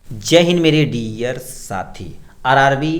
जय हिंद मेरे डियर साथी। RRB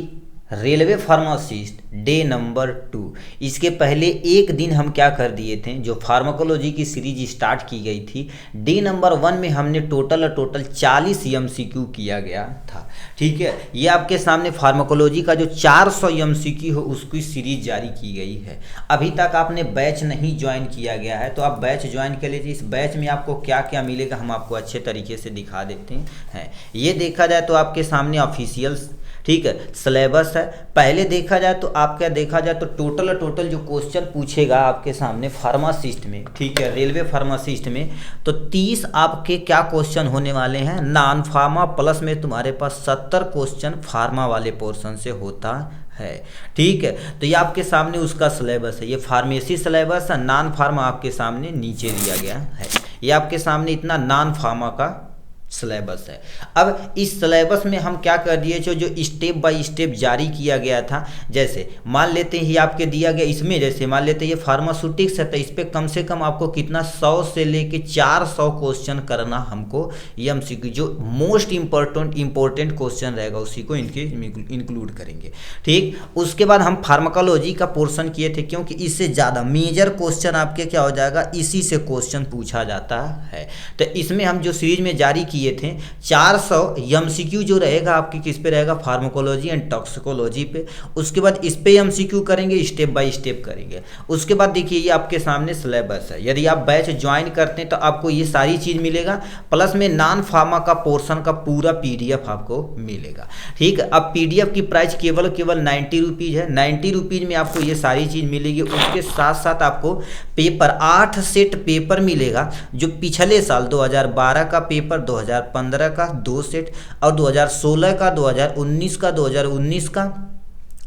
railway pharmacist day number 2। इसके पहले एक दिन हम क्या कर दिए थे, जो फार्माकोलॉजी की सीरीज स्टार्ट की गई थी, डे नंबर 1 में हमने टोटल 40 एमसीक्यू किया गया था। ठीक है, ये आपके सामने फार्माकोलॉजी का जो 400 एमसीक्यू हो उसकी सीरीज जारी की गई है। अभी तक आपने बैच नहीं ज्वाइन किया गया है तो आप बैच ज्वाइन कर लीजिए। इस बैच में आपको क्या क्या मिलेगा हम आपको अच्छे तरीके से दिखा देते हैं। ये देखा जाए तो आपके सामने ऑफिशियल, ठीक है, सिलेबस है। पहले देखा जाए तो आपका देखा जाए तो टोटल जो क्वेश्चन पूछेगा आपके सामने फार्मासिस्ट में, ठीक है, रेलवे फार्मासिस्ट में, तो 30 आपके क्या क्वेश्चन होने वाले हैं नॉन फार्मा, प्लस में तुम्हारे पास 70 क्वेश्चन फार्मा वाले पोर्शन से होता है। ठीक है, तो ये आपके सामने उसका सिलेबस है। ये फार्मेसी सिलेबस है, नॉन फार्मा आपके सामने नीचे दिया गया है। ये आपके सामने इतना नॉन फार्मा का सिलेबस है। अब इस सिलेबस में हम क्या कर दिए, जो स्टेप बाय स्टेप जारी किया गया था, जैसे मान लेते हैं आपके दिया गया इसमें, जैसे मान लेते हैं ये फार्मास्यूटिक्स है तो इस पर कम से कम आपको कितना 100 से लेके 400 क्वेश्चन करना हमको एमसीक्यू, जो मोस्ट इंपॉर्टेंट क्वेश्चन रहेगा उसी को इनके इंक्लूड करेंगे। ठीक, उसके बाद हम फार्माकोलॉजी का पोर्शन किए थे, क्योंकि इससे ज़्यादा मेजर क्वेश्चन आपके क्या हो जाएगा, इसी से क्वेश्चन पूछा जाता है। तो इसमें हम जो सीरीज में जारी किए थे 400 एमसीक्यू जो रहेगा आपकी किस पे रहेगा, फार्माकोलॉजी एंड टॉक्सिकोलॉजी पे। उसके बाद इस पे एमसीक्यू करेंगे, स्टेप बाय स्टेप करेंगे। उसके बाद देखिए ये आपके सामने सिलेबस है। यदि आप बैच ज्वाइन करते हैं तो आपको ये सारी चीज़ मिलेगा, प्लस में नॉन फार्मा का पोर्शन का पूरा पीडीएफ आपको मिलेगा। ठीक है, अब पीडीएफ की प्राइस केवल 90 रुपीज़ है। 90 रुपीज़ में आपको ये सारी चीज़ मिलेगी। उसके साथ साथ आपको पेपर 8 सेट पेपर मिलेगा, जो पिछले साल 2012 का पेपर, 2015 का 2 सेट और 2016 का, 2019 का, 2019 का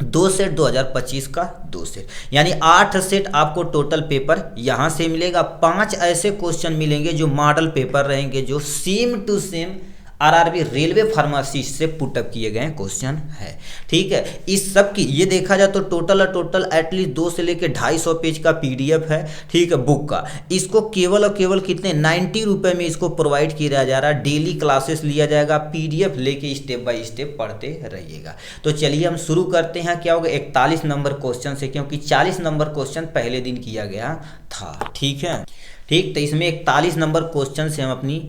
2 सेट, 2025 का 2 सेट, यानी 8 सेट आपको टोटल पेपर यहाँ से मिलेगा। 5 ऐसे क्वेश्चन मिलेंगे जो मॉडल पेपर रहेंगे, जो same to same RRB railway pharmacist से पुटअप किए गए क्वेश्चन है। ठीक है, इस सब की ये देखा जाए तो टोटल एटलीस्ट 2 से लेके 250 पेज का पीडीएफ है। ठीक है, बुक का इसको केवल और केवल कितने 90 रुपये में इसको प्रोवाइड किया जा रहा है। डेली क्लासेस लिया जाएगा, पीडीएफ लेके स्टेप बाय स्टेप पढ़ते रहिएगा। तो चलिए हम शुरू करते हैं। क्या होगा, 41 नंबर क्वेश्चन से, क्योंकि 40 नंबर क्वेश्चन पहले दिन किया गया था। ठीक है, ठीक, तो इसमें 41 नंबर क्वेश्चन से हम अपनी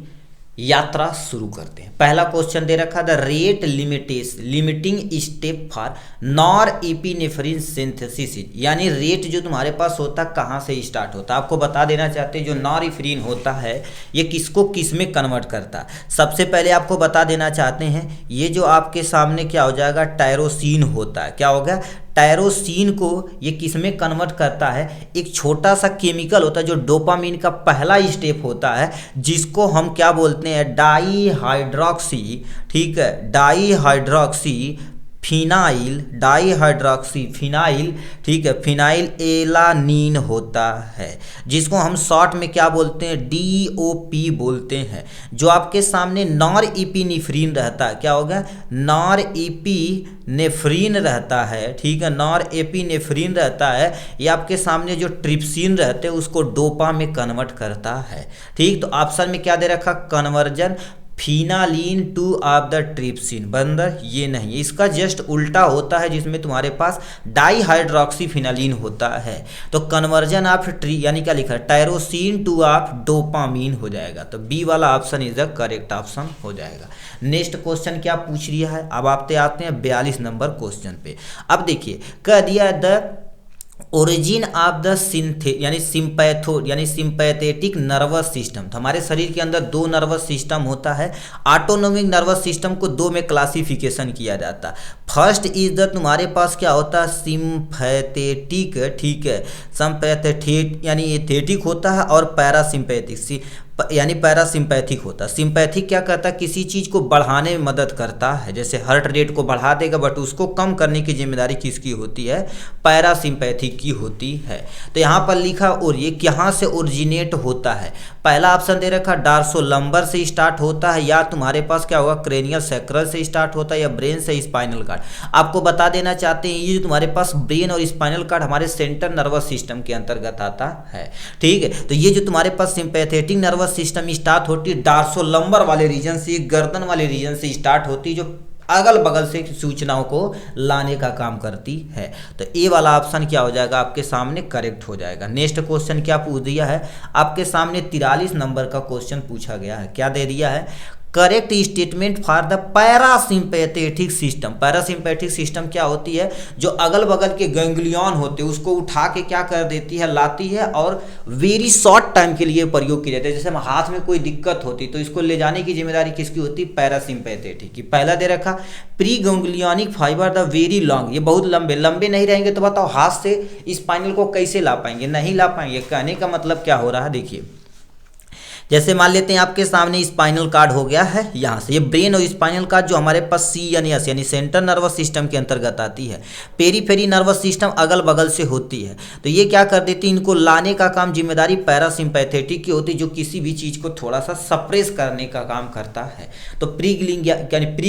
यात्रा शुरू करते हैं। पहला क्वेश्चन दे रखा the rate limiting step for nor epinephrine synthesis, यानी रेट जो तुम्हारे पास होता है कहाँ से स्टार्ट होता है। आपको बता देना चाहते हैं जो नॉरएपिनेफ्रिन होता है ये किसको किस में कन्वर्ट करता है। सबसे पहले आपको बता देना चाहते हैं ये जो आपके सामने क्या हो जाएगा, टायरोसिन होता है। क्या होगा, टायरोसिन को ये किस में कन्वर्ट करता है, एक छोटा सा केमिकल होता है जो डोपामिन का पहला स्टेप होता है, जिसको हम क्या बोलते हैं, डाईहाइड्रोक्सी। ठीक है, डाईहाइड्रोक्सी फिनाइल, ठीक है, फिनाइल एलानीन होता है, जिसको हम शॉर्ट में क्या बोलते हैं, DOP बोलते हैं। जो आपके सामने नॉरएपिनेफ्रिन रहता है, क्या होगा, नॉरएपिनेफ्रिन रहता है। ठीक है, नॉरएपिनेफ्रिन रहता है, ये आपके सामने जो ट्रिप्सिन रहते हैं उसको डोपा में कन्वर्ट करता है। ठीक, तो ऑप्शन में क्या दे रखा, कन्वर्जन फिनालिन टू ऑफ द ट्रिप्सिन, बंदर ये नहीं, इसका जस्ट उल्टा होता है, जिसमें तुम्हारे पास डाईहाइड्रोक्सी फिनालिन होता है। तो कन्वर्जन ऑफ यानी क्या लिखा है, टायरोसिन टू ऑफ डोपामीन हो जाएगा। तो बी वाला option is the correct option हो जाएगा। नेक्स्ट क्वेश्चन क्या पूछ रहा है, अब आते हैं 42 नंबर क्वेश्चन पे। अब देखिए कह दिया the origin of the sympathetic nervous system. तो हमारे शरीर के अंदर 2 नर्वस सिस्टम होता है। ऑटोनोमिक नर्वस सिस्टम को 2 में क्लासिफिकेशन किया जाता है। फर्स्ट इज द तुम्हारे पास क्या होता है, सिंपैथेटिक। ठीक है, सिंपैथेटिक यानी एथेटिक होता है, और पैरासिम्पैथिक यानी पैरासिम्पैथिक होता है। सिंपैथिक क्या करता है, किसी चीज़ को बढ़ाने में मदद करता है, जैसे हार्ट रेट को बढ़ा देगा, बट उसको कम करने की जिम्मेदारी किसकी होती है, पैरासिम्पैथिक की होती है। तो यहाँ पर लिखा और ये यहाँ से ओरिजिनेट होता है। पहला ऑप्शन दे रखा डार्सोलम्बर से स्टार्ट होता है, या तुम्हारे पास क्या होगा, क्रेनियल सैक्रल से स्टार्ट होता है, या ब्रेन से स्पाइनल कार्ड। आपको बता देना चाहते हैं ये जो तुम्हारे पास ब्रेन और स्पाइनल कार्ड हमारे सेंट्रल नर्वस सिस्टम के अंतर्गत आता है। ठीक है, तो ये जो तुम्हारे पास sympathetic nervous nervous system start होती है डार्सोलंबर वाले रीजन से, गर्दन वाले रीजन से स्टार्ट होती है, जो अगल बगल से सूचनाओं को लाने का काम करती है। तो ए वाला ऑप्शन क्या हो जाएगा आपके सामने करेक्ट हो जाएगा। नेक्स्ट क्वेश्चन क्या पूछ दिया है आपके सामने, 43 नंबर का क्वेश्चन पूछा गया है। क्या दे दिया है, correct statement for the parasympathetic system. Parasympathetic system क्या होती है, जो अगल बगल के गैंग्लियन होते हैं उसको उठा के क्या कर देती है, लाती है और वेरी शॉर्ट टाइम के लिए प्रयोग की जाती है। जैसे हम हाथ में कोई दिक्कत होती तो इसको ले जाने की जिम्मेदारी किसकी होती, पैरासिम्पैथेटिक की। पहला दे रखा pre ganglionic fibre the very long, ये बहुत लंबे लंबे नहीं रहेंगे तो बताओ हाथ से स्पाइनल को कैसे ला पाएंगे, नहीं ला पाएंगे। कहने का मतलब क्या हो रहा है, देखिए जैसे मान लेते हैं आपके सामने स्पाइनल कार्ड हो गया है, यहाँ से ये ब्रेन और स्पाइनल कार्ड जो हमारे पास CNS यानी सेंट्रल नर्वस सिस्टम के अंतर्गत आती है। पेरीफेरी नर्वस सिस्टम अगल बगल से होती है, तो ये क्या कर देती है, इनको लाने का काम जिम्मेदारी पैरासिम्पैथेटिक की होती है, जो किसी भी चीज़ को थोड़ा सा सप्रेस करने का काम करता है। तो pre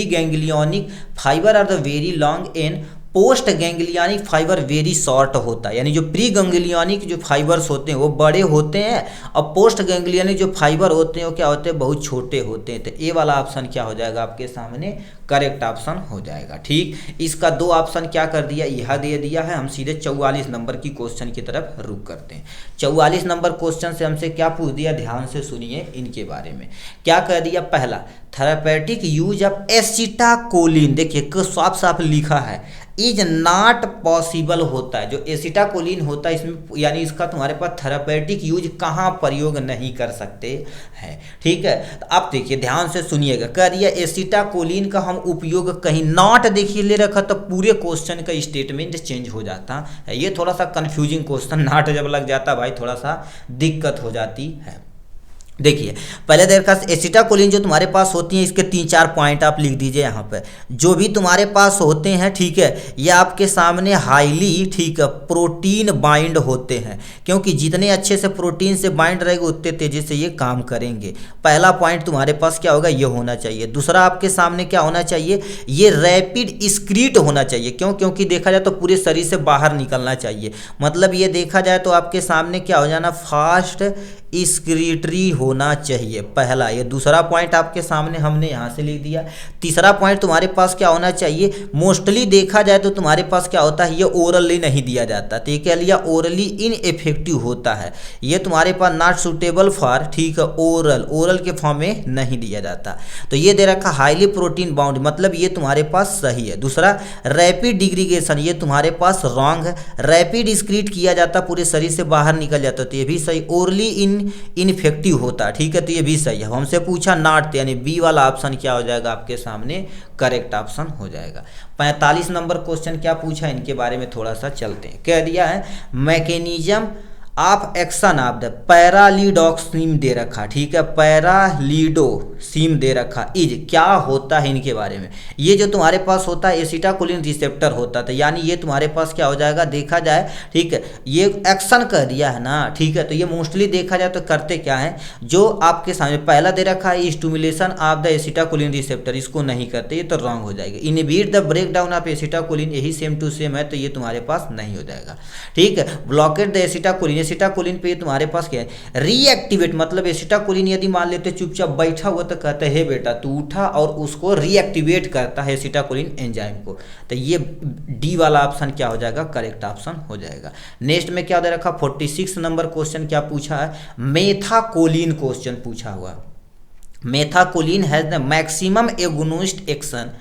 ganglionic fibre are the very long and post ganglionic fibre very short होता है। यानी जो प्री गैंग्लियनिक जो फाइबर्स होते हैं वो बड़े होते हैं और पोस्ट गैंग्लियनिक जो फाइबर होते हैं वो क्या होते हैं, बहुत छोटे होते हैं। तो ए वाला ऑप्शन क्या हो जाएगा आपके सामने, करेक्ट ऑप्शन हो जाएगा। ठीक, इसका 2 ऑप्शन क्या कर दिया, यह दे दिया है। हम सीधे 44 नंबर की क्वेश्चन की तरफ रुक करते हैं। 44 नंबर क्वेश्चन से हमसे क्या पूछ दिया, ध्यान से सुनिए इनके बारे में। क्या कह दिया, पहला थेरापेटिक यूज ऑफ एसिटाकोलिन, देखिए साफ साफ लिखा है इज नॉट पॉसिबल होता है। जो एसिटाकोलिन होता है इसमें, यानी इसका तुम्हारे पास थेरापेटिक यूज कहाँ प्रयोग नहीं कर सकते हैं। ठीक है, तो आप देखिए ध्यान से सुनिएगा, कह दिया एसिटाकोलिन का हम उपयोग कहीं नॉट देखिए ले रखा तो पूरे क्वेश्चन का स्टेटमेंट चेंज हो जाता है। ये थोड़ा सा कंफ्यूजिंग क्वेश्चन, नॉट जब लग जाता भाई थोड़ा सा दिक्कत हो जाती है। देखिए पहले देखा एसिटाकोलिन जो तुम्हारे पास होती हैं, इसके 3-4 पॉइंट आप लिख दीजिए यहाँ पे। जो भी तुम्हारे पास होते हैं, ठीक है, ये आपके सामने हाईली, ठीक है, प्रोटीन बाइंड होते हैं, क्योंकि जितने अच्छे से प्रोटीन से बाइंड रहेगा उतने तेजी से ये काम करेंगे। पहला पॉइंट तुम्हारे पास क्या होगा, ये होना चाहिए। दूसरा आपके सामने क्या होना चाहिए, ये रैपिड स्क्रीट होना चाहिए। क्यों, क्योंकि देखा जाए तो पूरे शरीर से बाहर निकलना चाहिए। मतलब ये देखा जाए तो आपके सामने क्या हो जाना, फास्ट स्क्रीटरी होना चाहिए, पहला। ये दूसरा पॉइंट आपके सामने हमने यहाँ से लिख दिया। तीसरा पॉइंट तुम्हारे पास क्या होना चाहिए, मोस्टली देखा जाए तो तुम्हारे पास क्या होता है, ये ओरली नहीं दिया जाता। तो ये क्या लिया, ओरली इनइफेक्टिव होता है। ये तुम्हारे पास नॉट सूटेबल फॉर, ठीक है, ओरल के फॉर्म में नहीं दिया जाता। तो ये दे रखा हाईली प्रोटीन बाउंड, मतलब ये तुम्हारे पास सही है। दूसरा रैपिड डिग्रीगेशन, ये तुम्हारे पास रॉन्ग है। रैपिड स्क्रीट किया जाता, पूरे शरीर से बाहर निकल जाता, तो ये भी सही। ओरली इनफेक्टिव होता है, ठीक है, तो ये भी सही है। हमसे पूछा नॉट, यानी बी वाला ऑप्शन क्या हो जाएगा आपके सामने, करेक्ट ऑप्शन हो जाएगा। 45 नंबर क्वेश्चन क्या पूछा, इनके बारे में थोड़ा सा चलते हैं। कह दिया है mechanism of action of the pralidoxime दे रखा, ठीक है, पैरालिडोसिन दे रखा इज, क्या होता है इनके बारे में। ये जो तुम्हारे पास होता है एसिटाकोलिन रिसेप्टर होता था, यानी ये तुम्हारे पास क्या हो जाएगा, देखा जाए, ठीक है, ये एक्शन कर दिया है ना, ठीक है, तो ये मोस्टली देखा जाए तो करते क्या है, जो आपके सामने पहला दे रखा है stimulation of the acetylcholine receptor, इसको नहीं करते, ये तो रॉन्ग हो जाएगा। Inhibit the breakdown of acetylcholine, यही सेम टू सेम है, तो ये तुम्हारे पास नहीं हो जाएगा। ठीक है, ब्लॉकेट द एसिटाकोलिन, एसिटाकोलिन पे तुम्हारे पास क्या है, रीएक्टिवेट, मतलब एसिटाकोलिन यदि मान लेते चुपचाप बैठा हुआ तो कहते हैं बेटा तू उठा, और उसको रीएक्टिवेट करता है एसिटाकोलिन एंजाइम को। तो ये डी वाला ऑप्शन क्या हो जाएगा, करेक्ट ऑप्शन हो जाएगा। नेक्स्ट में क्या दे रखा, 46 नंबर क्वेश्चन क्या पूछा है, मेथाकोलिन क्वेश्चन पूछा हुआ। Methacholine has the maximum agonist action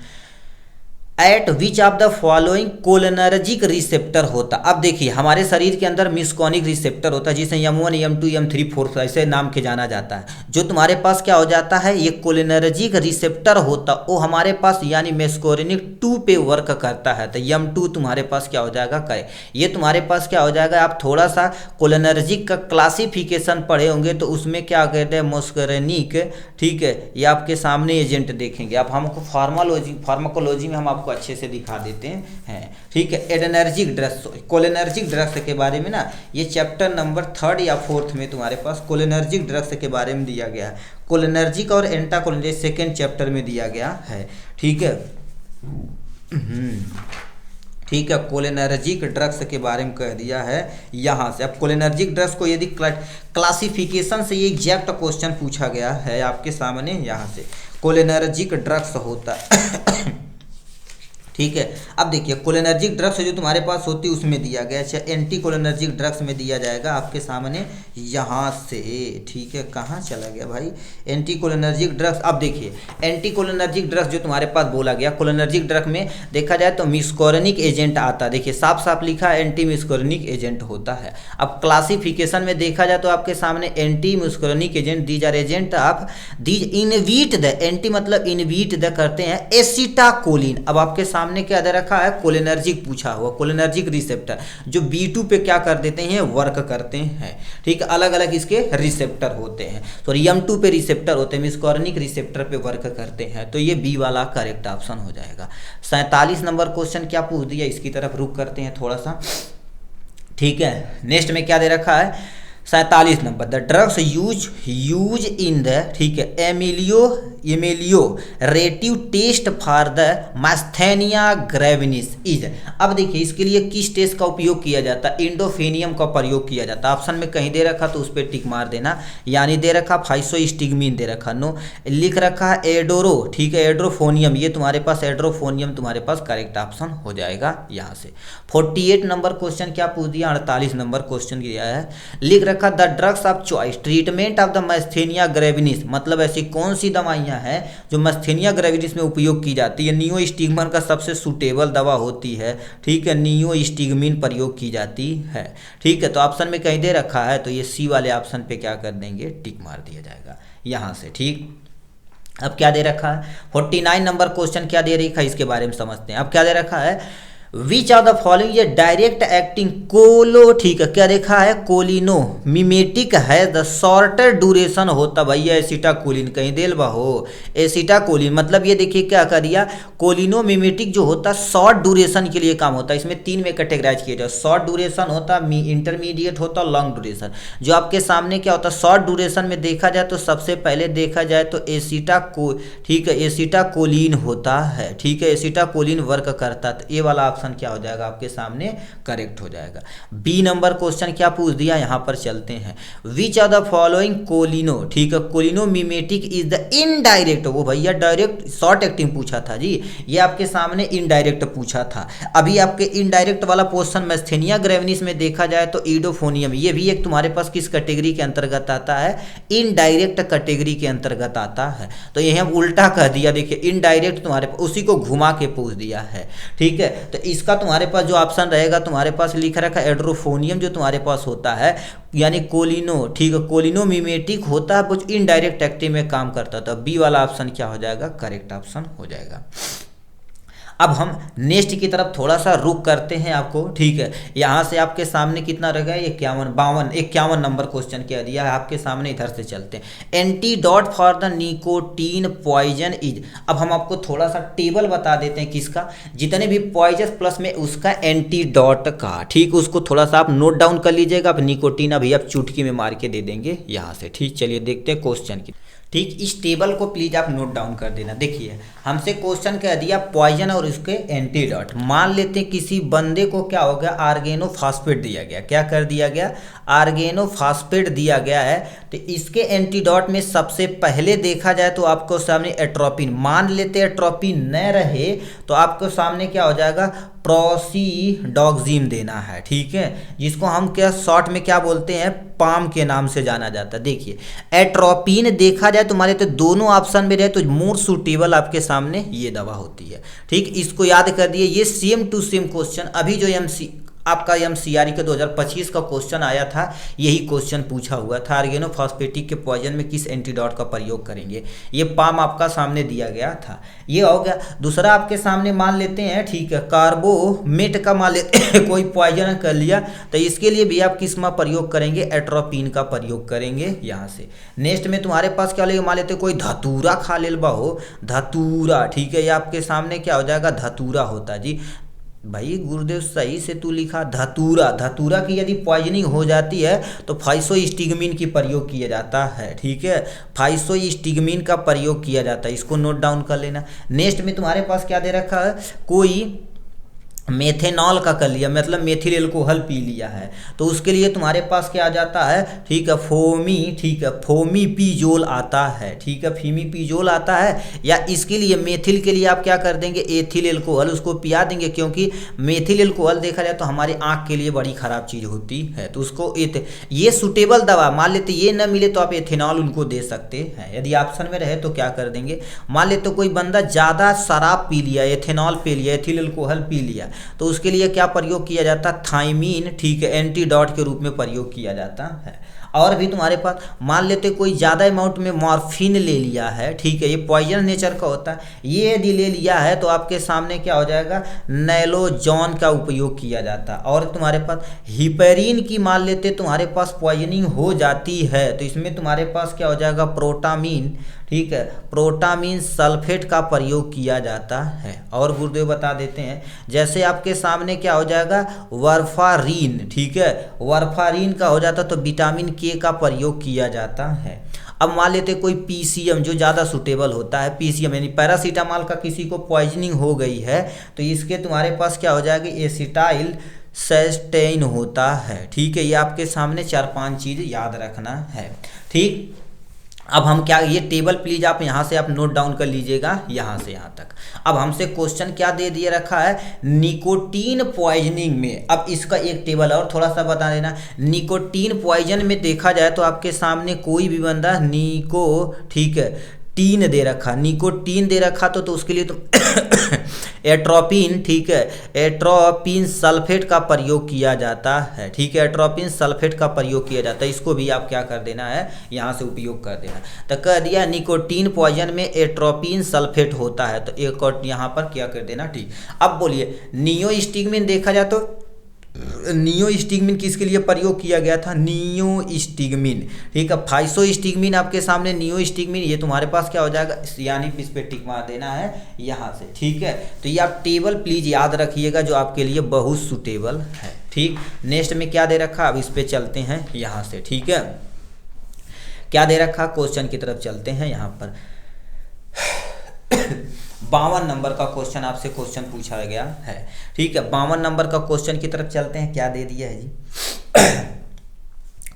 at which of the following cholinergic receptor होता। अब देखिए हमारे शरीर के अंदर मिस्कोनिक रिसेप्टर होता है, जिसे M1 M2 M3 4 ऐसे नाम के जाना जाता है। जो तुम्हारे पास क्या हो जाता है, ये कोलिनर्जिक रिसेप्टर होता, वो हमारे पास यानी मेस्कोरिनिक 2 पे वर्क करता है। तो M2 तुम्हारे पास क्या हो जाएगा, करे। ये तुम्हारे पास क्या हो जाएगा, आप थोड़ा सा कोलिनर्जिक का क्लासिफिकेशन पढ़े होंगे तो उसमें क्या कहते हैं, मोस्कोरिनिक, ठीक है, ये आपके सामने एजेंट देखेंगे आप। हमको फार्माकोलॉजी में हम आपको अच्छे से दिखा देते हैं, ठीक है। एडर्जिक ड्रग्स, कोलिनर्जिक ड्रग्स के बारे में ना, ये चैप्टर नंबर 3 या 4 में तुम्हारे पास कोलिनर्जिक ड्रग्स के बारे में दिया गया है। कोलिनर्जिक और एंटाकोलिनर्जिक सेकेंड चैप्टर में दिया गया है, ठीक है। ठीक है, कोलिनर्जिक ड्रग्स के बारे में कह दिया है यहाँ से। अब कोलिनर्जिक ड्रग्स को यदि क्लासिफिकेशन से ये एग्जैक्ट क्वेश्चन पूछा गया है आपके सामने यहाँ से, कोलिनर्जिक ड्रग्स होता है ठीक है। अब देखिए कोलिनर्जिक ड्रग्स जो तुम्हारे पास होती है उसमें दिया गया, अच्छा एंटी कोलिनर्जिक ड्रग्स में दिया जाएगा आपके सामने यहाँ से, ठीक है। कहाँ चला गया भाई एंटी कोलिनर्जिक ड्रग्स? अब देखिए एंटी कोलिनर्जिक ड्रग्स जो तुम्हारे पास बोला गया, कोलिनर्जिक ड्रग में देखा जाए तो मिस्कोरनिक एजेंट आता है, देखिए साफ साफ लिखा है एंटी मिस्कोरनिक एजेंट होता है। अब क्लासिफिकेशन में देखा जाए तो आपके सामने anti muscarinic agent, these are agent of these inhibit the, anti मतलब इनवीट द करते हैं एसिटाकोलिन। अब आपके सामने क्या दे रखा है, कोलिनर्जिक पूछा हुआ, कोलिनर्जिक रिसेप्टर जो B2 पे क्या कर देते हैं, वर्क करते हैं, ठीक है। अलग अलग इसके रिसेप्टर होते हैं, सॉरी M2 पे रिसेप्टर होते हैं, मिस्कोरनिक रिसेप्टर पे वर्क करते हैं, तो ये बी वाला करेक्ट ऑप्शन हो जाएगा। 47 नंबर क्वेश्चन क्या पूछ दिया, इसकी तरफ रुक करते हैं थोड़ा सा, ठीक है। नेक्स्ट में क्या दे रखा है, 47 number, the drugs use in the, ठीक है, एमेलियोरेटिव test for the myasthenia ग्रेविनिस is. अब देखिए इसके लिए किस टेस्ट का उपयोग किया जाता है, इंडोफेनियम का प्रयोग किया जाता है। ऑप्शन में कहीं दे रखा तो उस पर टिक मार देना, यानी दे रखा फाइसोस्टिग्मीन दे रखा, नो लिख रखा है एडोरो, ठीक है, एड्रोफोनियम, ये तुम्हारे पास एड्रोफोनियम तुम्हारे पास करेक्ट ऑप्शन हो जाएगा यहाँ से। 48 नंबर क्वेश्चन क्या पूछ दिया, 48 नंबर क्वेश्चन दिया है, लिख रखा the drugs of choice treatment of the myasthenia gravis, मतलब ऐसी कौन सी दवाइयाँ हैं जो मास्थेनिया ग्रेविनिस में उपयोग की जाती है। नियोस्टिग्मिन का सबसे सूटेबल दवा होती है, ठीक है, नियोस्टिग्मिन प्रयोग की जाती है, ठीक है। तो ऑप्शन में कहीं दे रखा है तो ये सी वाले ऑप्शन पे क्या कर देंगे, टिक मार दिया जाएगा यहाँ से, ठीक। अब क्या दे रखा है 49 नंबर क्वेश्चन क्या दे रखा है, इसके बारे में समझते हैं। अब क्या दे रखा है, विच आर द फॉलोइंग, ये डायरेक्ट एक्टिंग कोलो, ठीक है, क्या देखा है, कोलिनो मिमेटिक है द शॉर्टर ड्यूरेशन होता भैया एसिटाकोलिन, कहीं देल हो एसिटाकोलिन, मतलब ये देखिए क्या कर दिया, कोलिनो मिमेटिक जो होता है शॉर्ट ड्यूरेशन के लिए काम होता है। इसमें 3 में कैटेगराइज किया जाए, शॉर्ट ड्यूरेशन होता, इंटरमीडिएट होता, लॉन्ग ड्यूरेशन। जो आपके सामने क्या होता है, शॉर्ट ड्यूरेशन में देखा जाए तो सबसे पहले देखा जाए तो ठीक है, एसिटाकोलिन होता है, ठीक है, एसिटाकोलिन वर्क करता है, तो ये वाला क्या हो जाएगा आपके सामने करेक्ट हो जाएगा। बी नंबर क्वेश्चन क्या पूछ दिया, यहां पर चलते हैं, विच आर द फॉलोइंग कोलिनो, ठीक है, कोलिनो मिमेटिक इज द इनडायरेक्ट, वो भैया डायरेक्ट शॉर्ट एक्टिंग पूछा था जी, ये आपके सामने इनडायरेक्ट पूछा था। अभी आपके इनडायरेक्ट वाला पोर्शन मास्थेनिया ग्रेविनिस में देखा जाए तो इडोफोनियम, ये भी एक तुम्हारे पास किस कैटेगरी के अंतर्गत आता है, इनडायरेक्ट कैटेगरी के अंतर्गत आता है। तो ये हम उल्टा कह दिया, देखिए इनडायरेक्ट तुम्हारे पास उसी को घुमा के पूछ दिया है, ठीक है। तो इसका तुम्हारे पास जो ऑप्शन रहेगा, तुम्हारे पास लिखा रखा एड्रोफोनियम जो तुम्हारे पास होता है, यानी कोलिनो, ठीक है, कोलिनो मिमेटिक होता है, कुछ इनडायरेक्ट एक्टिव में काम करता था। बी वाला ऑप्शन क्या हो जाएगा, करेक्ट ऑप्शन हो जाएगा। अब हम नेक्स्ट की तरफ थोड़ा सा रुक करते हैं आपको, ठीक है। यहाँ से आपके सामने कितना रह गया, 51 नंबर क्वेश्चन क्या दिया है आपके सामने, इधर से चलते हैं। Antidote for the nicotine poison is, अब हम आपको थोड़ा सा टेबल बता देते हैं किसका, जितने भी पॉइजन प्लस में उसका एंटीडोट का, ठीक, उसको थोड़ा सा आप नोट डाउन कर लीजिएगा। अब निकोटीन अभी आप चुटकी में मार के दे देंगे यहाँ से, ठीक। चलिए देखते हैं क्वेश्चन की, ठीक। इस टेबल को प्लीज आप नोट डाउन कर देना। देखिए हमसे क्वेश्चन कह दिया पॉइजन और उसके एंटीडोट, मान लेते हैं किसी बंदे को क्या हो गया, आर्गेनोफॉस्फेट दिया गया, क्या कर दिया गया, आर्गेनोफॉस्फेट दिया गया है। तो इसके एंटीडोट में सबसे पहले देखा जाए तो आपको सामने एट्रोपिन, मान लेते एट्रोपिन न रहे तो आपको सामने क्या हो जाएगा, प्रोसीडॉक्सिम देना है, ठीक है, जिसको हम क्या शॉर्ट में क्या बोलते हैं, पाम के नाम से जाना जाता है। देखिए एट्रोपिन देखा जाए तुम्हारे तो दोनों ऑप्शन में रहे तो मोर सूटेबल आपके सामने ये दवा होती है, ठीक। इसको याद कर दिए, ये सेम टू सेम क्वेश्चन अभी जो आपका MCRE के 2025 का क्वेश्चन आया था, यही क्वेश्चन पूछा हुआ था, आर्गेनोफॉस्फेटिक के पॉइजन में किस एंटीडोट का प्रयोग करेंगे, ये पाम आपका सामने दिया गया था, ये हो गया। दूसरा आपके सामने मान लेते हैं, ठीक है, कार्बोमेट का मान लेते हैं कोई पॉइजन कर लिया, तो इसके लिए भी आप किस में प्रयोग करेंगे, एट्रोपिन का प्रयोग करेंगे यहाँ से। नेक्स्ट में तुम्हारे पास क्या लेगा, मान लेते कोई धतूरा खा ले हो, धतूरा, ठीक है, ये आपके सामने क्या हो जाएगा, धतूरा होता है जी। भाई गुरुदेव सही से तू लिखा, धतूरा, धतूरा की यदि पॉइजनिंग हो जाती है तो फाइसोस्टिग्मीन की प्रयोग किया जाता है, ठीक है, फाइसोस्टिग्मीन का प्रयोग किया जाता है, इसको नोट डाउन कर लेना। नेक्स्ट में तुम्हारे पास क्या दे रखा है, कोई मेथेनॉल का कर लिया, मतलब मेथिल एल्कोहल पी लिया है, तो उसके लिए तुम्हारे पास क्या आ जाता है, ठीक है, फोमी, ठीक है, फोमीपिजोल आता है, ठीक है, फीमीपिजोल आता है। या इसके लिए मेथिल के लिए आप क्या कर देंगे, एथिल एल्कोहल उसको पिया देंगे, क्योंकि मेथिल एल्कोहल देखा जाए तो हमारी आँख के लिए बड़ी ख़राब चीज़ होती है, तो उसको ये सुटेबल दवा मान लेते, ये न मिले तो आप एथेनॉल उनको दे सकते हैं। यदि ऑप्शन में रहे तो क्या कर देंगे, मान लेते कोई बंदा ज़्यादा शराब पी लिया, एथेनॉल पी लिया, एथिल एल्कोहल पी लिया, तो उसके लिए क्या प्रयोग किया जाता है, थाइमीन, ठीक है, एंटीडॉट के रूप में प्रयोग किया जाता है। और भी तुम्हारे पास मान लेते कोई ज़्यादा अमाउंट में मॉर्फिन ले लिया है, ठीक है, ये पॉइजन नेचर का होता है, ये यदि ले लिया है तो आपके सामने क्या हो जाएगा, नैलोजॉन का उपयोग किया जाता है। और तुम्हारे पास हिपेरिन की मान लेते तुम्हारे पास पॉइजनिंग हो जाती है, तो इसमें तुम्हारे पास क्या हो जाएगा, प्रोटामीन, ठीक है, प्रोटामीन सल्फेट का प्रयोग किया जाता है। और गुरुदेव बता देते हैं, जैसे आपके सामने क्या हो जाएगा, वारफारीन, ठीक है, वारफारीन का हो जाता तो विटामिन के का प्रयोग किया जाता है। अब मान लेते कोई पीसीएम जो ज़्यादा सूटेबल होता है, पीसीएम यानी पैरासीटामॉल का किसी को पॉइजनिंग हो गई है, तो इसके तुम्हारे पास क्या हो जाएगा, एसिटाइल सस्टेन होता है, ठीक है। ये आपके सामने 4-5 चीज़ याद रखना है, ठीक। अब हम क्या, ये टेबल प्लीज आप यहाँ से आप नोट डाउन कर लीजिएगा, यहाँ से यहाँ तक। अब हमसे क्वेश्चन क्या दे दिए रखा है, निकोटीन पॉइजनिंग में, अब इसका एक टेबल और थोड़ा सा बता देना। निकोटीन पॉइजन में देखा जाए तो आपके सामने कोई भी बंदा निको, ठीक है, टीन दे रखा, निकोटीन दे रखा तो उसके लिए तो एट्रोपिन, ठीक है, एट्रोपिन सल्फेट का प्रयोग किया जाता है, ठीक है, एट्रोपिन सल्फेट का प्रयोग किया जाता है। इसको भी आप क्या कर देना है, यहाँ से उपयोग कर देना। तो कह दिया निकोटीन पॉइजन में एट्रोपिन सल्फेट होता है, तो एक और यहाँ पर क्या कर देना, ठीक। अब बोलिए नियोस्टिग्मिन देखा जाए तो नियोस्टिग्मिन किसके लिए प्रयोग किया गया था, नियोस्टिग्मिन, ठीक है, फाइसोस्टिग्मिन आपके सामने, नियोस्टिग्मिन, ये तुम्हारे पास क्या हो जाएगा, यानी इस पे टिक मार देना है यहाँ से, ठीक है। तो ये आप टेबल प्लीज याद रखिएगा जो आपके लिए बहुत सूटेबल है, ठीक। नेक्स्ट में क्या दे रखा, अब इस पे चलते हैं यहाँ से, ठीक है, क्या दे रखा, क्वेश्चन की तरफ चलते हैं यहाँ पर। 52 नंबर का क्वेश्चन आपसे क्वेश्चन पूछा गया है, ठीक है। 52 नंबर का क्वेश्चन की तरफ चलते हैं, क्या दे दिया है जी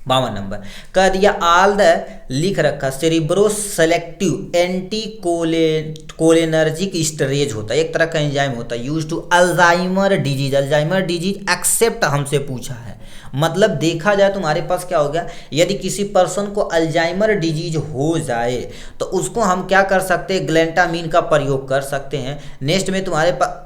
52 नंबर कह दिया, ऑल द लिख रखा cerebro selective anti cholinergic esterase होता है, एक तरह का एंजाइम होता है, use to Alzheimer disease, Alzheimer disease except हमसे पूछा है। मतलब देखा जाए तुम्हारे पास क्या हो गया, यदि किसी पर्सन को अल्जाइमर डिजीज हो जाए तो उसको हम क्या कर सकते हैं, ग्लैंटामीन का प्रयोग कर सकते हैं। नेक्स्ट में तुम्हारे पास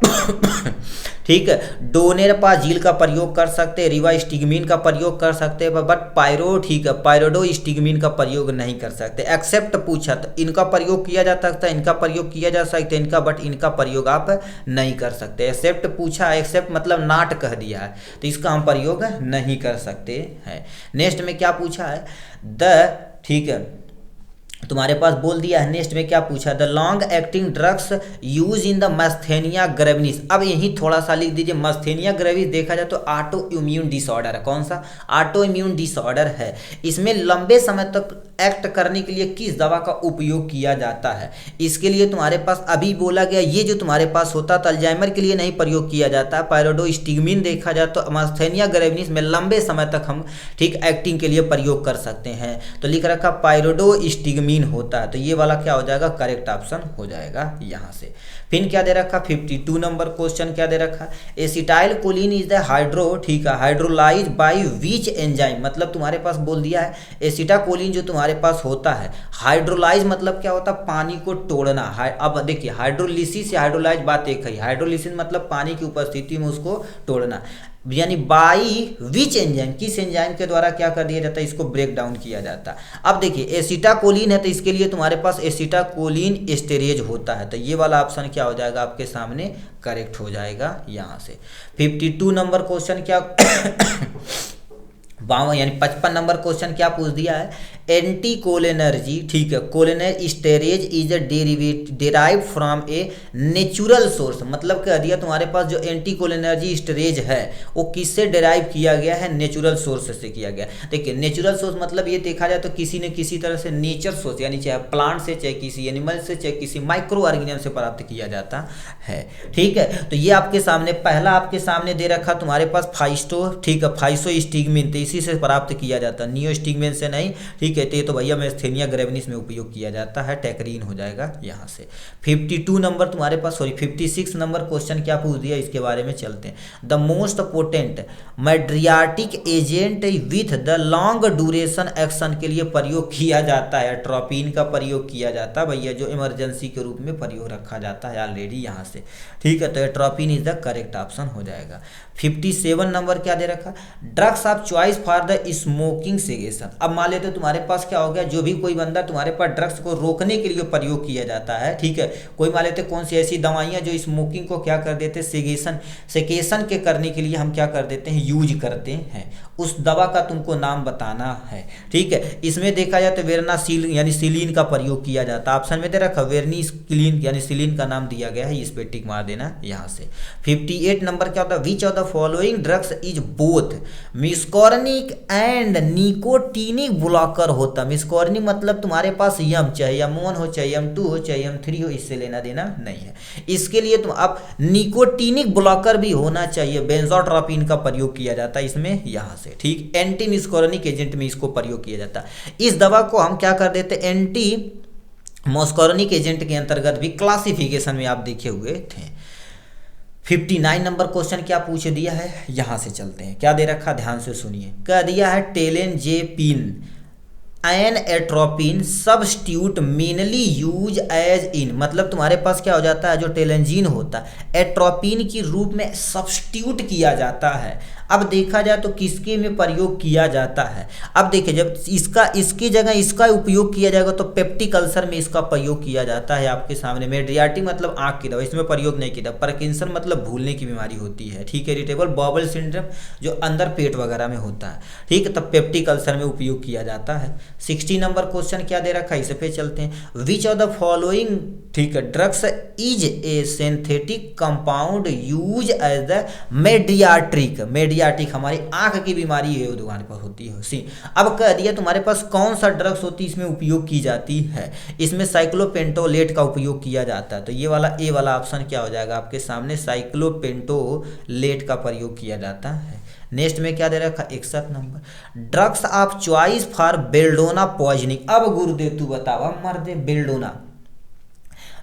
ठीक है, डोनेरपाजिल का प्रयोग कर सकते हैं, रिवास्टिग्मिन का प्रयोग कर सकते हैं, बट ठीक है, पायरोडोस्टिग्मिन का प्रयोग नहीं कर सकते। एक्सेप्ट पूछा तो इनका प्रयोग किया जा सकता है, इनका प्रयोग किया जा सकता है, इनका, बट इनका प्रयोग आप नहीं कर सकते। एक्सेप्ट पूछा, एक्सेप्ट मतलब नाट कह दिया है, तो इसका हम प्रयोग नहीं कर सकते हैं। नेक्स्ट में क्या पूछा है, ठीक है, तुम्हारे पास बोल दिया है। नेक्स्ट में क्या पूछा, the long acting drugs use in the myasthenia gravis. अब यही थोड़ा सा लिख दीजिए, मस्थेनिया ग्रेविस देखा जाए तो ऑटो इम्यून डिसऑर्डर है, कौन सा, ऑटो इम्यून डिसऑर्डर है। इसमें लंबे समय तक एक्ट करने के लिए किस दवा का उपयोग किया जाता है, इसके लिए तुम्हारे पास अभी बोला गया, ये जो तुम्हारे पास होता है अल्जाइमर के लिए नहीं प्रयोग किया जाता। पायरोडोस्टिग्मिन देखा जाए तो मस्थेनिया ग्रेविस में लंबे समय तक हम, ठीक, एक्टिंग के लिए प्रयोग कर सकते हैं, तो लिख रखा पायरोडोस्टिग्मिन होता है, तो ये वाला क्या हो जाएगा, करेक्ट ऑप्शन हो जाएगा यहाँ से। फिर क्या दे रखा, 52 नंबर क्वेश्चन क्या दे रखा, acetyl choline is the hydro, ठीक है, हाइड्रोलाइज बाय विच एंजाइम। मतलब तुम्हारे पास बोल दिया है एसिटाकोलिन जो तुम्हारे पास होता है, हाइड्रोलाइज मतलब क्या होता है, पानी को तोड़ना। अब देखिए हाइड्रोलिसिस या हाइड्रोलाइज बात एक है, हाइड्रोलिसिस मतलब पानी की उपस्थिति में उसको तोड़ना, यानी बाई विच एंजाइम, किस एंजाइम के द्वारा क्या कर दिया जाता है, इसको ब्रेक डाउन किया जाता है। अब देखिए एसिटाकोलिन है तो इसके लिए तुम्हारे पास एसिटाकोलिन एस्टेरेज होता है, तो ये वाला ऑप्शन क्या हो जाएगा आपके सामने, करेक्ट हो जाएगा यहाँ से। 52 नंबर क्वेश्चन क्या 52 यानी 55 नंबर क्वेश्चन क्या पूछ दिया है, एंटीकोलिनर्जी, ठीक है, cholinesterase is derive from a natural source, मतलब कह दिया तुम्हारे पास जो एंटीकोलिनर्जी स्टेरेज है वो किससे डेराइव किया गया है, नेचुरल सोर्स से किया गया। देखिए नेचुरल सोर्स मतलब ये देखा जाए तो किसी न किसी तरह से नेचर सोर्स, यानी चाहे प्लांट से, चाहे किसी एनिमल से, चाहे किसी माइक्रो ऑर्गेनिज्म से प्राप्त किया जाता है। ठीक है, तो ये आपके सामने पहला आपके सामने दे रखा तुम्हारे पास फाइस्टो, ठीक है, फाइसोस्टिग्मिन, तो इसी से प्राप्त किया जाता है, नियोस्टिग्मिन से नहीं। ठीक है, तो ये तो भैया मेस्थेनिया ग्रेविनिस में उपयोग किया जाता है, टेक्रीन हो जाएगा यहाँ से। 52 नंबर तुम्हारे पास, सॉरी 56 नंबर क्वेश्चन क्या पूछ दिया, इसके बारे में चलते हैं। The most potent mydriatic agent with the long duration action के लिए प्रयोग किया जाता है, एट्रोपिन का प्रयोग किया जाता है भैया, जो इमरजेंसी के रूप में प्रयोग रखा जाता है ऑलरेडी यहाँ से। ठीक है, तो atropine is the correct option हो जाएगा। 57 नंबर क्या दे रखा, drugs of choice for the smoking cessation. अब मान लेते तुम्हारे पास क्या हो गया, जो भी कोई बंदा तुम्हारे पास ड्रग्स को रोकने के लिए प्रयोग किया जाता है, ठीक है, कोई मान लेते कौन सी ऐसी दवाइयाँ जो स्मोकिंग को क्या कर देते, सेकेशन के करने के लिए हम क्या कर देते हैं, यूज करते हैं, उस दवा का तुमको नाम बताना है। ठीक है, इसमें देखा जाए तो वेरनासिल यानी सिलीन का प्रयोग किया जाता है, ऑप्शन में दे रखा वेरनिसिलिन यानी सिलीन का नाम दिया गया है, इस पे टिक मार देना यहाँ से। 58 नंबर क्या होता है, which of the following drugs is both muscarinic and nicotinic blocker होता है। मिस्कोर्निक मतलब तुम्हारे पास यम, चाहे M1 हो, चाहे M2 हो, चाहे M3 हो, इससे लेना देना नहीं है। इसके लिए तुम अब निकोटीनिक ब्लॉकर भी होना चाहिए, बेंजोट्रोपिन का प्रयोग किया जाता है इसमें यहाँ से। ठीक, एंटी मिस्कोर्निक एजेंट में इसको प्रयोग किया जाता है। इस दवा को हम क्या कर देते, एंटी मस्कोर्निक एजेंट के अंतर्गत भी क्लासिफिकेशन में आप देखे हुए थे। 59 नंबर क्वेश्चन क्या पूछ दिया है, यहां से चलते हैं। क्या दे रखा, ध्यान से सुनिए, कह दिया है telenzepine an atropine substitute mainly use as in, मतलब तुम्हारे पास क्या हो जाता है, जो टेलेंजीन होता है एट्रोपिन की रूप में सब्स्टिट्यूट किया जाता है। अब देखा जाए तो किसके में प्रयोग किया जाता है, अब देखिए जब इसकी जगह इसका उपयोग किया जाएगा तो पेप्टिक अल्सर में इसका प्रयोग किया जाता है आपके सामने। मेड्रियाटिक मतलब आंख की दवा, इसमें प्रयोग नहीं किया। पार्किंसन मतलब भूलने की बीमारी होती है, ठीक है, इरिटेबल बाउल सिंड्रोम जो अंदर पेट वगैरह में होता है, ठीक है, तब पेप्टिक अल्सर में उपयोग किया जाता है। 60 नंबर क्वेश्चन क्या दे रखा है, इस पे चलते हैं। विच ऑफ द फॉलोइंग, ठीक है, drugs is a synthetic compound use as the mydriatic, mydriatic हमारी आंख की बीमारी है वो दुकान पर होती है सी। अब कह दिया तुम्हारे पास कौन सा ड्रग्स होती है इसमें उपयोग की जाती है, इसमें साइक्लोपेंटोलेट का उपयोग किया जाता है। तो ये वाला ए वाला ऑप्शन क्या हो जाएगा आपके सामने, साइक्लोपेंटोलेट का प्रयोग किया जाता है। नेक्स्ट में क्या दे रखा, 61 नंबर, drugs of choice for belladonna poisoning. अब गुरुदेव तू बतावा मर्दे,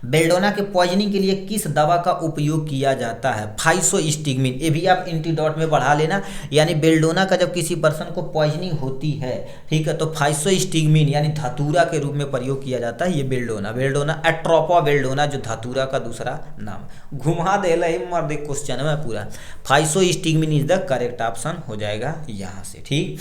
बेल्डोना के पॉइजनिंग के लिए किस दवा का उपयोग किया जाता है, फाइसोस्टिग्मिन। ये भी आप इंटीडॉट में बढ़ा लेना, यानी बेल्डोना का जब किसी पर्सन को पॉइजनिंग होती है, ठीक है, तो फाइसोस्टिग्मिन यानी धतूरा के रूप में प्रयोग किया जाता है ये बेल्डोना एट्रोपा बेल्डोना जो धतूरा का दूसरा नाम। घुमा दे मर्दे क्वेश्चन में पूरा, फाइसोस्टिग्मिन इज द करेक्ट ऑप्शन हो जाएगा यहाँ से। ठीक,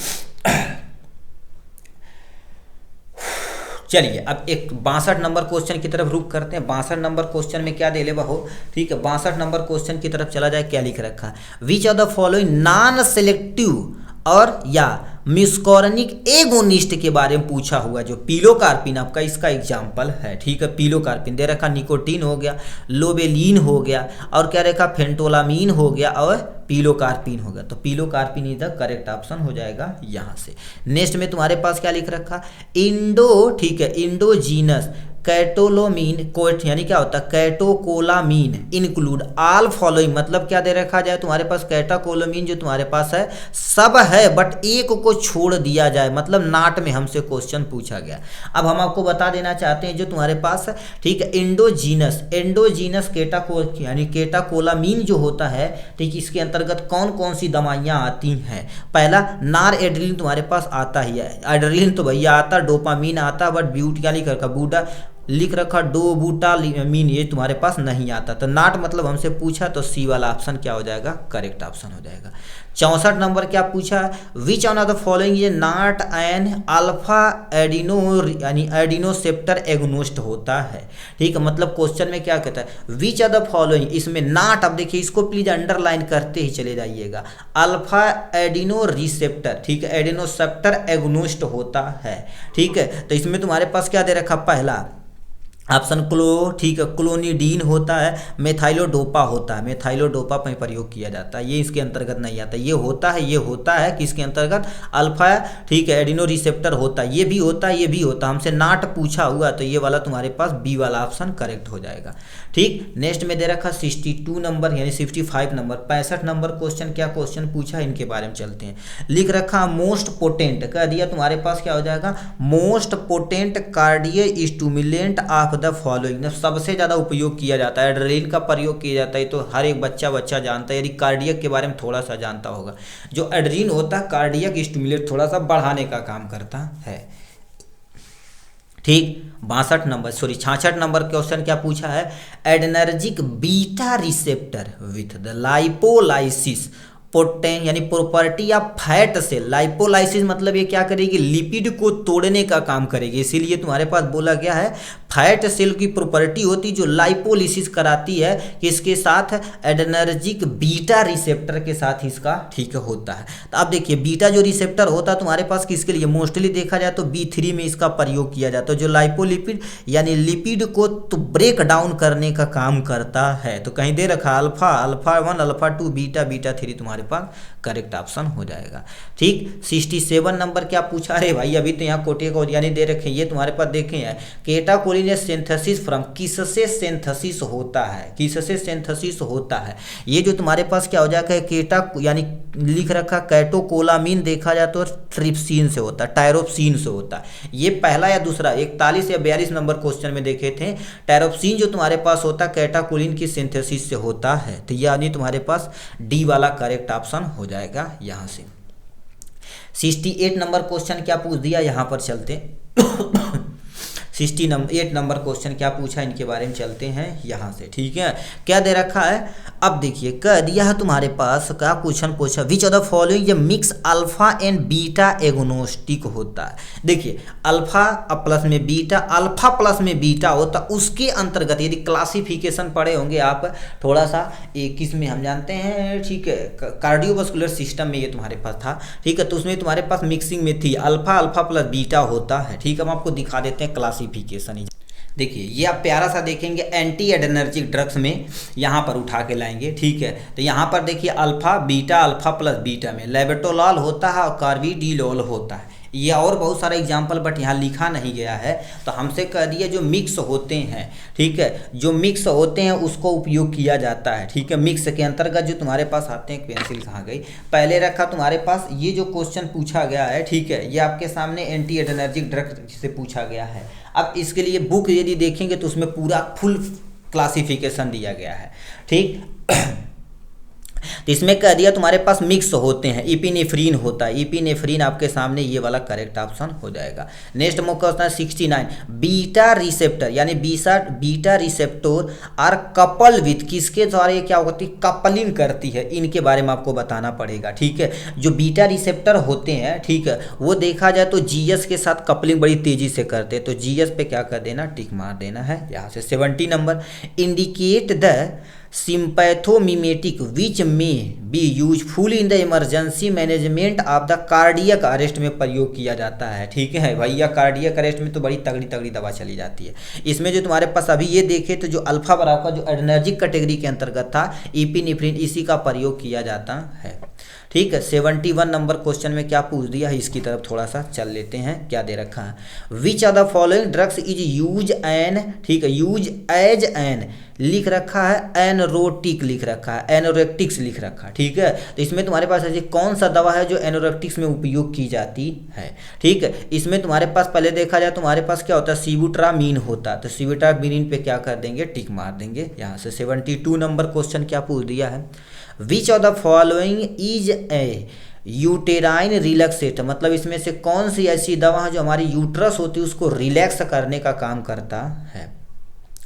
चलिए अब एक 62 नंबर क्वेश्चन की तरफ रुक करते हैं। 62 नंबर क्वेश्चन में क्या दे ले हो, ठीक है, 62 नंबर क्वेश्चन की तरफ चला जाए। क्या लिख रखा है, which of the following non selective और या मिस्कोर्निक एगोनिस्ट के बारे में पूछा हुआ, जो पिलोकार्पिन आपका इसका एग्जाम्पल है। ठीक है, पिलोकार्पिन दे रखा, निकोटीन हो गया, लोबेलिन हो गया, और क्या रखा, फेंटोलामीन हो गया, और पिलोकार्पिन हो गया। तो pilocarpine is the correct option हो जाएगा यहाँ से। नेक्स्ट में तुम्हारे पास क्या लिख रखा, ठीक है, इंडोजीनस कैटोलोमीन कोट यानी क्या होता है, कैटोकोलामीन इंक्लूड ऑल फॉलोइंग, मतलब क्या दे रखा जाए तुम्हारे पास, कैटाकोलामीन जो तुम्हारे पास है सब है बट एक को छोड़ दिया जाए, मतलब नाट में हमसे क्वेश्चन पूछा गया। अब हम आपको बता देना चाहते हैं जो तुम्हारे पास है, ठीक है, एंडोजीनस कैटाकोलामीन जो होता है, ठीक, इसके अंतर्गत कौन कौन सी दवाइयाँ आती हैं। पहला नार एड्रिलिन तुम्हारे पास आता ही है, एड्रिलिन तो भैया आता, डोपामीन आता, बट ब्यूट क्या लिखा, बूडा लिख रखा डोबूटामीन, ये तुम्हारे पास नहीं आता, तो नाट मतलब हमसे पूछा तो सी वाला ऑप्शन क्या हो जाएगा, करेक्ट ऑप्शन हो जाएगा। 64 नंबर क्या पूछा, which on off the following ये नाट एन अल्फा एडिनो यानी एडिनोसेप्टर एग्नोस्ट होता है। ठीक है, मतलब क्वेश्चन में क्या कहता है, विच ऑफ द फॉलोइंग, इसमें नाट, अब देखिए इसको प्लीज अंडरलाइन करते ही चले जाइएगा, अल्फा एडिनो रिसेप्टर, ठीक है, एडिनोसेप्टर एग्नोस्ट होता है। ठीक है, तो इसमें तुम्हारे पास क्या दे रखा, पहला ऑप्शन क्लो, ठीक है, क्लोनिडीन होता है, मेथाइलोडोपा होता है, मेथाइलोडोपा में प्रयोग किया जाता है, ये इसके अंतर्गत नहीं आता। ये होता है किसके अंतर्गत, अल्फा, ठीक है, एडिनो रिसेप्टर होता है, ये भी होता है, ये भी होता है, हमसे नाट पूछा हुआ तो ये वाला तुम्हारे पास बी वाला ऑप्शन करेक्ट हो जाएगा। ठीक, नेक्स्ट में दे रखा 62 नंबर यानी 65 नंबर, 65 नंबर क्वेश्चन, क्या क्वेश्चन पूछा इनके बारे में चलते हैं। लिख रखा मोस्ट पोटेंट, कह दिया तुम्हारे पास क्या हो जाएगा, most potent cardio stimulant of the following, सबसे ज़्यादा उपयोग किया जाता है, एड्रेनलिन का प्रयोग किया जाता है, तो हर एक बच्चा जानता है, यदि कार्डियक के बारे में थोड़ा सा जानता होगा, जो एड्रेनलिन होता है कार्डियक स्टिमुलेट थोड़ा सा बढ़ाने का काम करता है। ठीक, 66 नंबर क्वेश्चन क्या पूछा है, adrenergic beta receptor with the lipolysis potent यानी property of fat cell, lipolysis मतलब ये क्या करेगी, लिपिड को तोड़ने का काम करेगी, इसीलिए तुम्हारे पास बोला गया है फैट सेल की प्रॉपर्टी होती जो लाइपोलिसिस कराती है किसके साथ, एडनर्जिक बीटा रिसेप्टर के साथ इसका, ठीक है, होता है। तो अब देखिए बीटा जो रिसेप्टर होता है तुम्हारे पास किसके लिए, मोस्टली देखा जाए तो B3 में इसका प्रयोग किया जाता है, जो लाइपोलिपिड यानी लिपिड को तो ब्रेक डाउन करने का काम करता है। तो कहीं दे रखा अल्फा 1 अल्फा 2 बीटा 3 तुम्हारे पास करेक्ट ऑप्शन हो जाएगा। ठीक, 67 नंबर क्या पूछा, अरे भाई अभी तो यहाँ कोटे को यानी दे रखे, ये तुम्हारे पास देखे हैं केटाकोलिन सिंथेसिस फ्रॉम, किससे सिंथेसिस होता है, किससे सिंथेसिस होता है, ये जो तुम्हारे पास क्या हो जाएगा, केटा यानी लिख रखा कैटोकोलामीन देखा जाए तो ट्रिप्सिन से होता है, टायरोप्सिन से होता है, ये पहला या दूसरा 41 या 42 नंबर क्वेश्चन में देखे थे, टायरोप्सिन जो तुम्हारे पास होता है कैटाकोलिन की सिंथेसिस से होता है, तो यानी तुम्हारे पास डी वाला करेक्ट ऑप्शन हो जाएगा यहाँ से। 68 नंबर क्वेश्चन क्या पूछ दिया, यहाँ पर चलते 68 नंबर क्वेश्चन क्या पूछा इनके बारे में चलते हैं यहाँ से। ठीक है, क्या दे रखा है, अब देखिए कह दिया है तुम्हारे पास क्या क्वेश्चन पूछा, विच ऑफ द फॉलोइंग ये mix alpha and beta agnostic होता है। देखिए अल्फा प्लस में बीटा, अल्फा प्लस में बीटा होता, उसके अंतर्गत यदि क्लासिफिकेशन पढ़े होंगे आप थोड़ा सा, एक किस में हम जानते हैं, ठीक है, कार्डियोवास्कुलर सिस्टम में ये तुम्हारे पास था। ठीक है, तो उसमें तुम्हारे पास मिक्सिंग में थी अल्फा प्लस बीटा होता है। ठीक है, हम आपको दिखा देते हैं क्लासिफिकेशन। देखिए ये आप प्यारा सा देखेंगे एंटी एडर्नर्जिक ड्रग्स में यहाँ पर उठा के लाएंगे। ठीक है, तो यहाँ पर देखिए अल्फा प्लस बीटा में लेबेटोलॉल होता है और कार्बिडिलोल होता है, ये और बहुत सारा एग्जाम्पल बट यहाँ लिखा नहीं गया है, तो हमसे कह दिया जो मिक्स होते हैं, ठीक है, जो मिक्स होते हैं उसको उपयोग किया जाता है। ठीक है, मिक्स के अंतर्गत जो तुम्हारे पास आते हैं, पेंसिल कहाँ गई, पहले रखा तुम्हारे पास ये जो क्वेश्चन पूछा गया है, ठीक है, ये आपके सामने एंटी एडर्नर्जिक ड्रग से पूछा गया है। अब इसके लिए बुक यदि देखेंगे तो उसमें पूरा फुल क्लासिफिकेशन दिया गया है। ठीक, तो इसमें कह दिया तुम्हारे पास मिक्स होते हैं, इपिनेफ्रीन होता है, इपिनेफ्रीन आपके सामने ये वाला करेक्ट ऑप्शन हो जाएगा। नेक्स्ट मौका होता है 69 बीटा रिसेप्टर यानी beta receptor are couple with, किसके द्वारा ये क्या होती है, कपलिंग करती है, इनके बारे में आपको बताना पड़ेगा। ठीक है, जो बीटा रिसेप्टर होते हैं, ठीक है, वो देखा जाए तो जीएस के साथ कपलिंग बड़ी तेजी से करते हैं, तो जीएस पे क्या कर देना, टिक मार देना है यहाँ से। 70 नंबर इंडिकेट द सिंपैथोमिमेटिक विच में be useful in the emergency management of the cardiac arrest में प्रयोग किया जाता है। ठीक है भैया, कार्डियक अरेस्ट में तो बड़ी तगड़ी दवा चली जाती है। इसमें जो तुम्हारे पास अभी ये देखे तो जो अल्फा बराव का जो एडर्नर्जिक कैटेगरी के अंतर्गत था इपिनेफ्रिन, इसी का प्रयोग किया जाता है। ठीक है, 71 नंबर क्वेश्चन में क्या पूछ दिया है, इसकी तरफ थोड़ा सा चल लेते हैं। क्या दे रखा है, which of the following drugs is use N, ठीक है, यूज एज एन लिख रखा है, एनोरोटिक लिख रखा है, एनोरेक्टिक्स लिख रखा है। ठीक है, तो इसमें तुम्हारे पास ऐसी कौन सा दवा है जो एनोरेक्टिक्स में उपयोग की जाती है। ठीक है, इसमें तुम्हारे पास पहले देखा जाए तुम्हारे पास क्या होता है, सिबुट्रामीन होता है, तो सिबुट्रामीन पे क्या कर देंगे, टिक मार देंगे यहाँ से। 72 नंबर क्वेश्चन क्या पूछ दिया है, which of the following is a uterine relaxant, मतलब इसमें से कौन सी ऐसी दवा है जो हमारी यूट्रस होती है उसको रिलैक्स करने का काम करता है।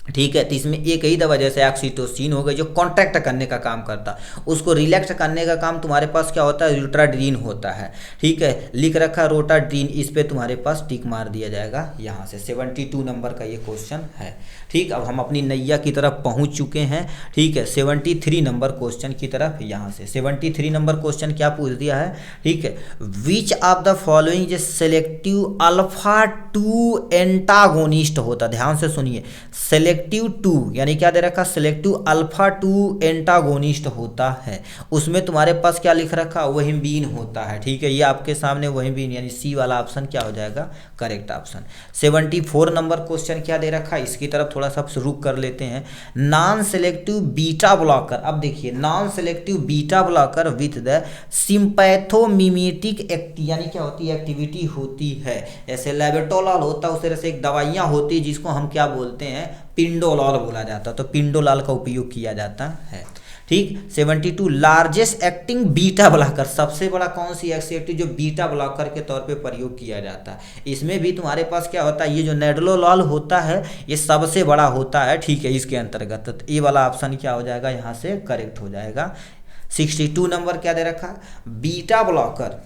ठीक है, तो इसमें एक ही दवा जैसे ऑक्सीटोसिन हो गई जो कॉन्ट्रैक्ट करने का काम करता, उसको रिलैक्स करने का काम तुम्हारे पास क्या होता है, रोटाड्रीन होता है। ठीक है, लिख रखा रोटाड्रीन, इस पे तुम्हारे पास टिक मार दिया जाएगा यहाँ से। 72 नंबर का ये क्वेश्चन है। ठीक, अब हम अपनी नैया की तरफ पहुँच चुके हैं। ठीक है, 73 नंबर क्वेश्चन की तरफ यहाँ से। 73 नंबर क्वेश्चन क्या पूछ दिया है, ठीक है, which of the following selective alpha 2 antagonist होता। ध्यान से सुनिए, सेलेक्टिव 2 यानी क्या दे रखा, सेलेक्टिव अल्फा 2 एंटागोनिस्ट होता है। उसमें तुम्हारे पास क्या लिख रखा, वहिम्बीन होता है। ठीक है, ये आपके सामने वहिम्बीन यानी सी वाला ऑप्शन क्या हो जाएगा, करेक्ट ऑप्शन। 74 नंबर क्वेश्चन क्या दे रखा, इसकी तरफ थोड़ा सा रुक कर लेते हैं। नॉन सेलेक्टिव बीटा ब्लॉकर, अब देखिए non selective beta blocker with the sympathomimetic यानी क्या होती है, एक्टिविटी होती है। जैसे लेबेटोलॉल होता है, उस तरह से एक दवाइयाँ होती है जिसको हम क्या बोलते हैं, पिंडोलॉल बोला जाता है, तो पिंडोलॉल का उपयोग किया जाता है। ठीक, 72 लार्जेस्ट एक्टिंग बीटा ब्लॉकर, सबसे बड़ा कौन सी एक्टिविटी जो बीटा ब्लॉकर के तौर पे प्रयोग किया जाता है। इसमें भी तुम्हारे पास क्या होता है, ये जो नेडलोलॉल होता है ये सबसे बड़ा होता है। ठीक है, इसके अंतर्गत तो ये वाला ऑप्शन क्या हो जाएगा, यहाँ से करेक्ट हो जाएगा। 62 नंबर क्या दे रखा, बीटा ब्लॉकर,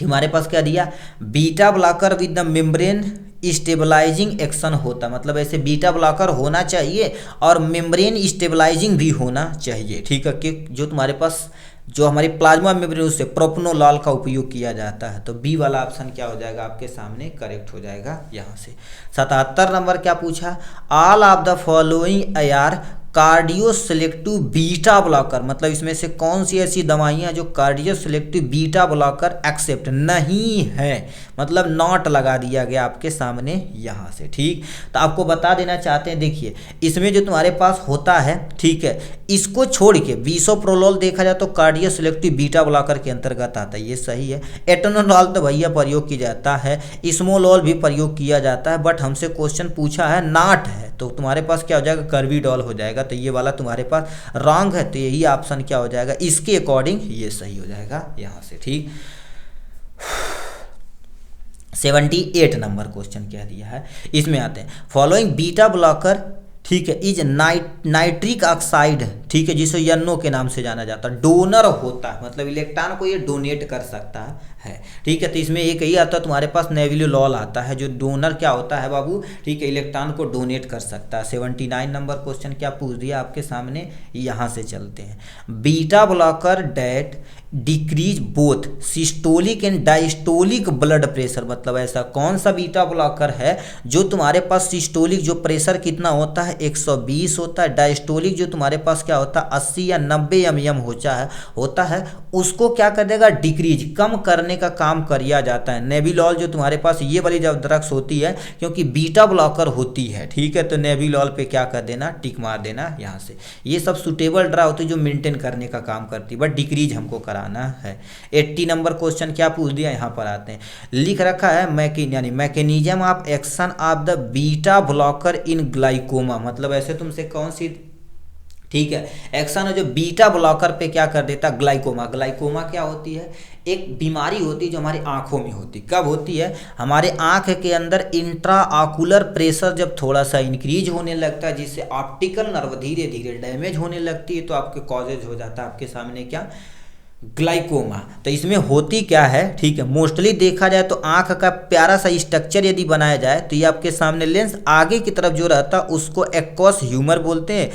हमारे पास क्या दिया, beta blocker with the membrane stabilising action होता, मतलब ऐसे बीटा ब्लॉकर होना चाहिए और मेम्ब्रेन स्टेबलाइजिंग भी होना चाहिए। ठीक है, कि जो तुम्हारे पास जो हमारी प्लाज्मा मेम्ब्रेन उससे प्रोपनोलॉल का उपयोग किया जाता है, तो बी वाला ऑप्शन क्या हो जाएगा, आपके सामने करेक्ट हो जाएगा यहाँ से। 77 नंबर क्या पूछा, all of the following are cardio selective beta blocker, मतलब इसमें से कौन सी ऐसी दवाइयाँ जो cardio selective beta blocker except नहीं है, मतलब नॉट लगा दिया गया आपके सामने यहाँ से। ठीक, तो आपको बता देना चाहते हैं, देखिए इसमें जो तुम्हारे पास होता है, ठीक है, इसको छोड़ के बिसोप्रोलोल देखा जाए तो कार्डियो सेलेक्टिव बीटा ब्लॉकर के अंतर्गत आता है, ये सही है। एटोनोलॉल तो भैया प्रयोग किया जाता है, स्मोलॉल भी प्रयोग किया जाता है, बट हमसे क्वेश्चन पूछा है नॉट है, तो तुम्हारे पास क्या हो जाएगा, कर्विडॉल हो जाएगा। तो ये वाला तुम्हारे पास रॉन्ग है, तो यही ऑप्शन क्या हो जाएगा, इसके अकॉर्डिंग ये सही हो जाएगा यहाँ से। ठीक, 78 नंबर क्वेश्चन क्या दिया है, इसमें आते हैं, फॉलोइंग बीटा ब्लॉकर, ठीक है, इज नाइट्रिक ऑक्साइड, ठीक है, जिसे यन्नो के नाम से जाना जाता है, डोनर होता है, मतलब इलेक्ट्रॉन को ये डोनेट कर सकता है। ठीक है, तो इसमें एक ही आता है तुम्हारे पास नेविलोलॉल आता है जो डोनर क्या होता है बाबू, ठीक है, इलेक्ट्रॉन को डोनेट कर सकता है। 79 नंबर क्वेश्चन क्या पूछ दिया आपके सामने, यहाँ से चलते हैं, beta blocker that decrease both systolic and diastolic blood pressure, मतलब ऐसा कौन सा बीटा ब्लॉकर है जो तुम्हारे पास सिस्टोलिक जो प्रेशर कितना होता है 120 होता है, डायस्टोलिक जो तुम्हारे पास क्या होता है 80 या 90 mm होता है, उसको क्या कर देगा, डिक्रीज कम करने का काम किया जाता है। नेविलॉल जो तुम्हारे पास ये वाली जब ड्रग्स होती है क्योंकि बीटा ब्लॉकर होती है, ठीक है, तो नेविलॉल पे क्या कर देना, टिक मार देना यहाँ से। ये सब सुटेबल ड्रग होती है जो मेंटेन करने का काम करती है, बट डिक्रीज हमको कराना है। 80 नंबर क्वेश्चन क्या पूछ दिया, यहाँ पर आते हैं, लिख रखा है mechanism of action of the beta blocker in glaucoma, मतलब ऐसे तुमसे कौन सी, ठीक है, एक्शन है जो बीटा ब्लॉकर पे क्या कर देता, ग्लाइकोमा। ग्लाइकोमा क्या होती है, एक बीमारी होती है जो हमारी आंखों में होती, कब होती है, हमारे आंख के अंदर इंट्रा ऑकुलर प्रेशर जब थोड़ा सा इंक्रीज होने लगता है, जिससे ऑप्टिकल नर्व धीरे धीरे डैमेज होने लगती है, तो आपके कॉजेज हो जाता है आपके सामने क्या, ग्लाइकोमा। तो इसमें होती क्या है, ठीक है, मोस्टली देखा जाए तो आंख का प्यारा सा स्ट्रक्चर यदि बनाया जाए तो ये आपके सामने लेंस आगे की तरफ जो रहता है उसको एक्वस ह्यूमर बोलते हैं,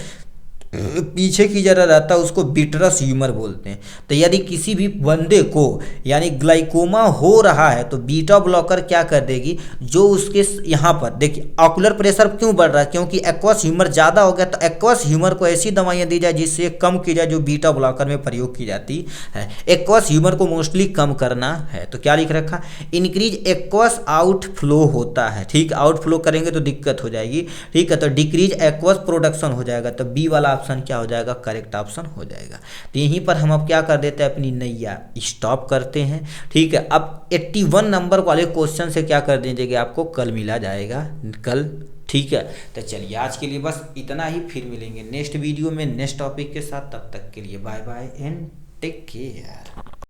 पीछे की जरा रहता है उसको विट्रस ह्यूमर बोलते हैं। तो यदि किसी भी बंदे को यानी ग्लाइकोमा हो रहा है तो बीटा ब्लॉकर क्या कर देगी, जो उसके यहाँ पर देखिए ऑकुलर प्रेशर क्यों बढ़ रहा है, क्योंकि एक्वस ह्यूमर ज़्यादा हो गया, तो एक्वस ह्यूमर को ऐसी दवाइयाँ दी जाए जिससे कम की जाए, जो बीटा ब्लॉकर में प्रयोग की जाती है। एक्वस ह्यूमर को मोस्टली कम करना है, तो क्या लिख रखा, इंक्रीज एक्वस आउटफ्लो होता है, ठीक, आउटफ्लो करेंगे तो दिक्कत हो जाएगी, ठीक है, तो डिक्रीज एक्वस प्रोडक्शन हो जाएगा, तो बी वाला ऑप्शन क्या हो जाएगा, करेक्ट ऑप्शन हो जाएगा। तो यहीं पर हम अब क्या कर देते हैं, अपनी नैया स्टॉप करते हैं, ठीक है। अब 81 नंबर वाले क्वेश्चन से क्या कर दीजिएगा, आपको कल मिला जाएगा, कल, ठीक है। तो चलिए आज के लिए बस इतना ही, फिर मिलेंगे नेक्स्ट वीडियो में नेक्स्ट टॉपिक के साथ, तब तक के लिए bye bye and take care.